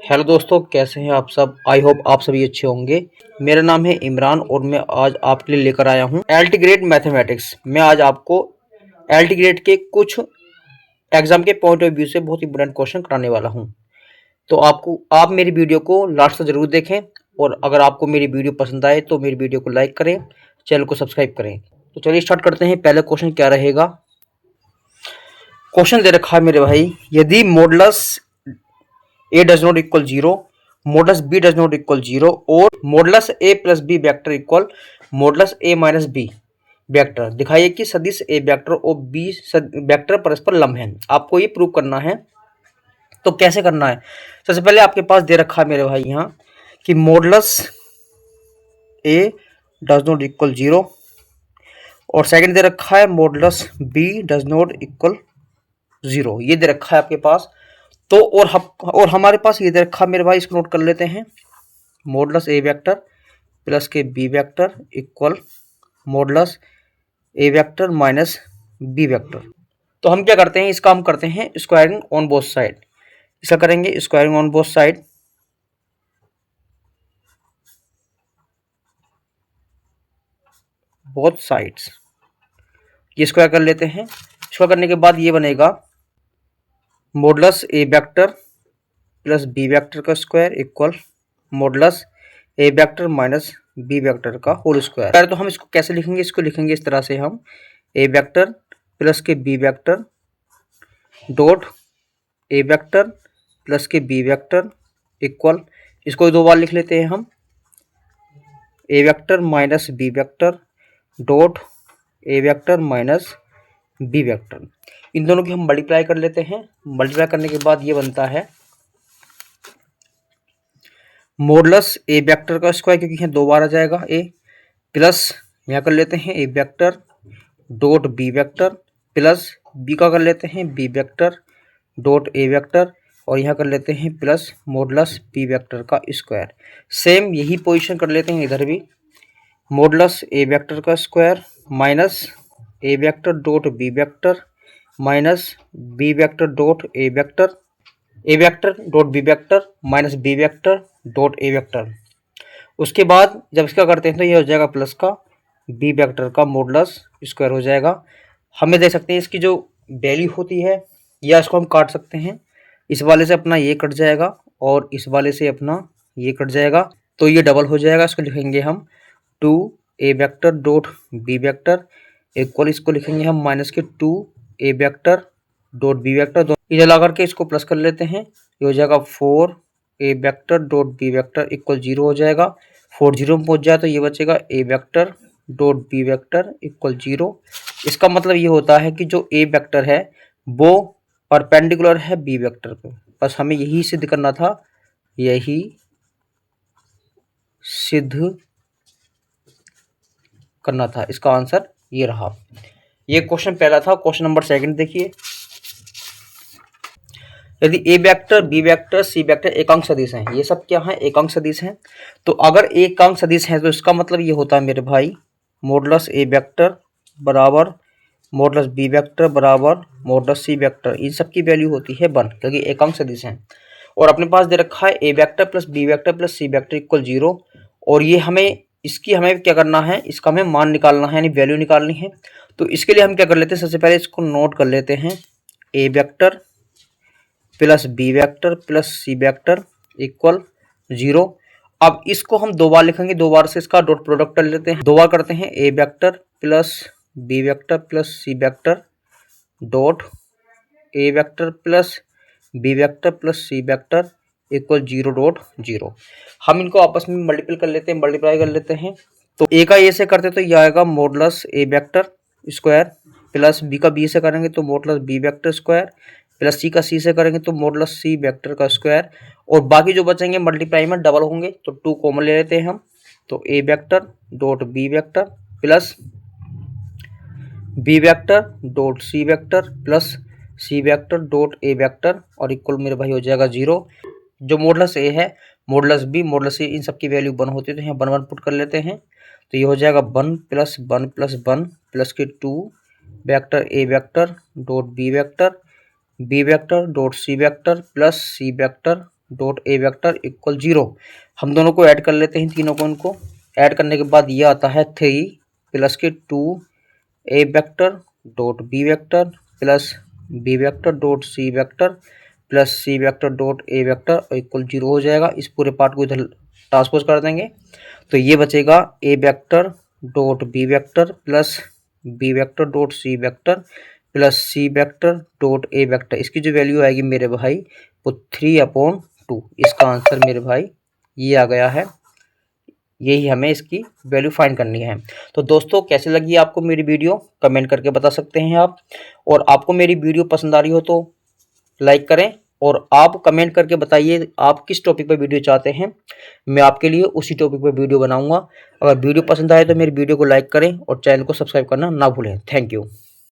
Hello दोस्तों, कैसे हैं आप सब। आई होप आप सभी अच्छे होंगे। मेरा नाम है इमरान और मैं आज आपके लिए लेकर आया हूं एल्टीग्रेड मैथमेटिक्स। मैं आज आपको एल्टीग्रेड के कुछ एग्जाम के पॉइंट ऑफ व्यू से बहुत इंपॉर्टेंट क्वेश्चन कराने वाला हूं। तो आप मेरी वीडियो को लास्ट तक जरूर देखें और अगर आपको मेरी वीडियो पसंद आए तो मेरी वीडियो को लाइक करें, चैनल को सब्सक्राइब करें। तो चलिए स्टार्ट करते हैं। पहला क्वेश्चन क्या रहेगा। क्वेश्चन दे रखा है मेरे भाई, यदि modulus a does not equal 0, modulus b does not equal 0 और modulus a plus b vector equal modulus a minus b vector, दिखाइए कि सदिश a वेक्टर और b वेक्टर परस्पर लंब हैं। आपको ये प्रूव करना है। तो कैसे करना है, सबसे पहले आपके पास दे रखा है मेरे भाई यहाँ कि modulus a does not equal 0 और सेकंड दे रखा है modulus b does not equal 0। ये दे रखा है आपके पास। तो और हमारे पास ये दे रखा मेरे भाई, इसको नोट कर लेते हैं। मॉडुलस ए वेक्टर प्लस के B vector equal modulus A vector minus B vector. तो हम क्या करते हैं, इसका हम करते हैं स्क्वायरिंग ऑन बोथ साइड। इसका करेंगे squaring on both side. Both sides ये स्क्वायर कर लेते हैं। स्क्वायर करने के बाद ये बनेगा modulus A vector plus B vector का square equal modulus A vector minus B vector का होल स्क्वायर। तो हम इसको कैसे लिखेंगे, इसको लिखेंगे इस तरह से हम ए वेक्टर प्लस के बी वेक्टर डॉट ए वेक्टर प्लस के बी वेक्टर इक्वल, इसको दो बार लिख लेते हैं हम, A vector minus B vector dot A vector minus B vector. इन दोनों की हम मल्टीप्लाई कर लेते हैं। मल्टीप्लाई करने के बाद ये बनता है मॉडुलस ए वेक्टर का स्क्वायर, क्योंकि यहाँ दो बार आ जाएगा ए, प्लस यहाँ कर लेते हैं A vector dot B vector plus B का कर लेते हैं बी वेक्टर डॉट ए वेक्टर और यहाँ कर लेते हैं प्लस मॉडुलस बी वेक्टर का स्क्वायर। सेम यही पोजीशन कर लेते हैं इधर भी, मॉडुलस ए वेक्टर का square minus A vector dot B vector minus B vector dot A vector dot B vector minus B vector dot A vector. उसके बाद जब इसका करते हैं तो ये हो जाएगा प्लस का बी वेक्टर का मॉडुलस स्क्वायर हो जाएगा। हमें देख सकते हैं इसकी जो वैल्यू होती है या इसको हम काट सकते हैं। इस वाले से अपना ये कट जाएगा और इस वाले से अपना ये कट जाएगा, तो ये डबल हो जाएगा। इसको लिखेंगे हम 2 A vector dot B vector equal, इसको लिखेंगे हम माइनस के 2 A vector dot B vector. इधर ला करके इसको प्लस कर लेते हैं, ये हो जाएगा 4 A vector dot B vector equal 0 हो जाएगा। 4 0 में पहुंच जाए तो ये बचेगा A vector dot B vector equal 0। इसका मतलब ये होता है कि जो ए वेक्टर है वो परपेंडिकुलर है बी वेक्टर को। बस हमें यही सिद्ध करना था, यही सिद्ध करना था। इसका आंसर ये रहा। ये क्वेश्चन पहला था। क्वेश्चन नंबर सेकंड देखिए, यदि A vector B vector C vector एकांक सदिश हैं, ये सब क्या है, एकांक सदिश हैं। तो अगर एकांक सदिश हैं तो इसका मतलब ये होता है मेरे भाई मॉडुलस ए वेक्टर बराबर मॉडुलस बी वेक्टर बराबर मॉडुलस सी वेक्टर, इन सब की वैल्यू होती है 1, क्योंकि एकांक सदिश हैं। और अपने पास दे रखा है A vector plus B vector plus C vector equal 0 और ये हमें इसकी हमें क्या करना है, इसका हमें मान निकालना है, यानी वैल्यू निकालनी है। तो इसके लिए हम क्या कर लेते हैं, सबसे पहले इसको नोट कर लेते हैं, A vector plus B vector plus C vector equal 0। अब इसको हम दो बार लिखेंगे, दो बार से इसका डॉट प्रोडक्ट कर लेते हैं। दो बार करते हैं, A vector plus B vector plus C vector dot A vector plus B vector plus C vector equal 0 dot 0। हम इनको आपस में मल्टीपल कर लेते हैं, मल्टीप्लाई कर लेते हैं। तो ए का ए से करते तो ये आएगा modulus A vector square plus B का बी से करेंगे तो modulus B vector square plus C का सी से करेंगे तो मॉडुलस सी वेक्टर का स्क्वायर। और बाकी जो बचेंगे मल्टीप्लाई में डबल होंगे तो 2 कॉमन ले लेते हैं हम। तो A vector dot B vector plus B vector dot C vector plus C vector dot A vector और इक्वल मेरे भाई हो जाएगा 0। जो मॉडुलस ए है, मॉडुलस बी, मॉडुलस सी, इन सब की वैल्यू 1 होती है तो यहाँ 1 1 पुट कर लेते हैं। तो ये हो जाएगा 1 प्लस 1 प्लस 1 प्लस के 2 vector a vector dot B vector dot C vector plus C vector dot A vector equal 0। हम दोनों को ऐड कर लेते हैं, तीनों को, इनको ऐड करने के बाद ये आता है 3 प्लस के 2 A vector dot B vector plus B vector dot C vector plus C vector dot A vector equal 0 हो जाएगा। इस पूरे पार्ट को इधर ट्रांसपोज कर देंगे तो ये बचेगा A vector dot B vector plus B vector dot C vector plus C vector dot A vector. इसकी जो वैल्यू आएगी मेरे भाई वो 3/2। इसका आंसर मेरे भाई ये आ गया है। यही हमें इसकी वैल्यू फाइंड करनी है। तो दोस्तों कैसी लगी आपको मेरी वीडियो कमेंट करके बता सकते हैं आप। और आपको मेरी वीडियो पसंद आ रही हो तो लाइक करें और आप कमेंट करके बताइए आप किस टॉपिक पर वीडियो चाहते हैं, मैं आपके लिए उसी टॉपिक पर वीडियो बनाऊंगा। अगर वीडियो पसंद आए तो मेरी वीडियो को लाइक करें और चैनल को सब्सक्राइब करना ना भूलें। Thank you.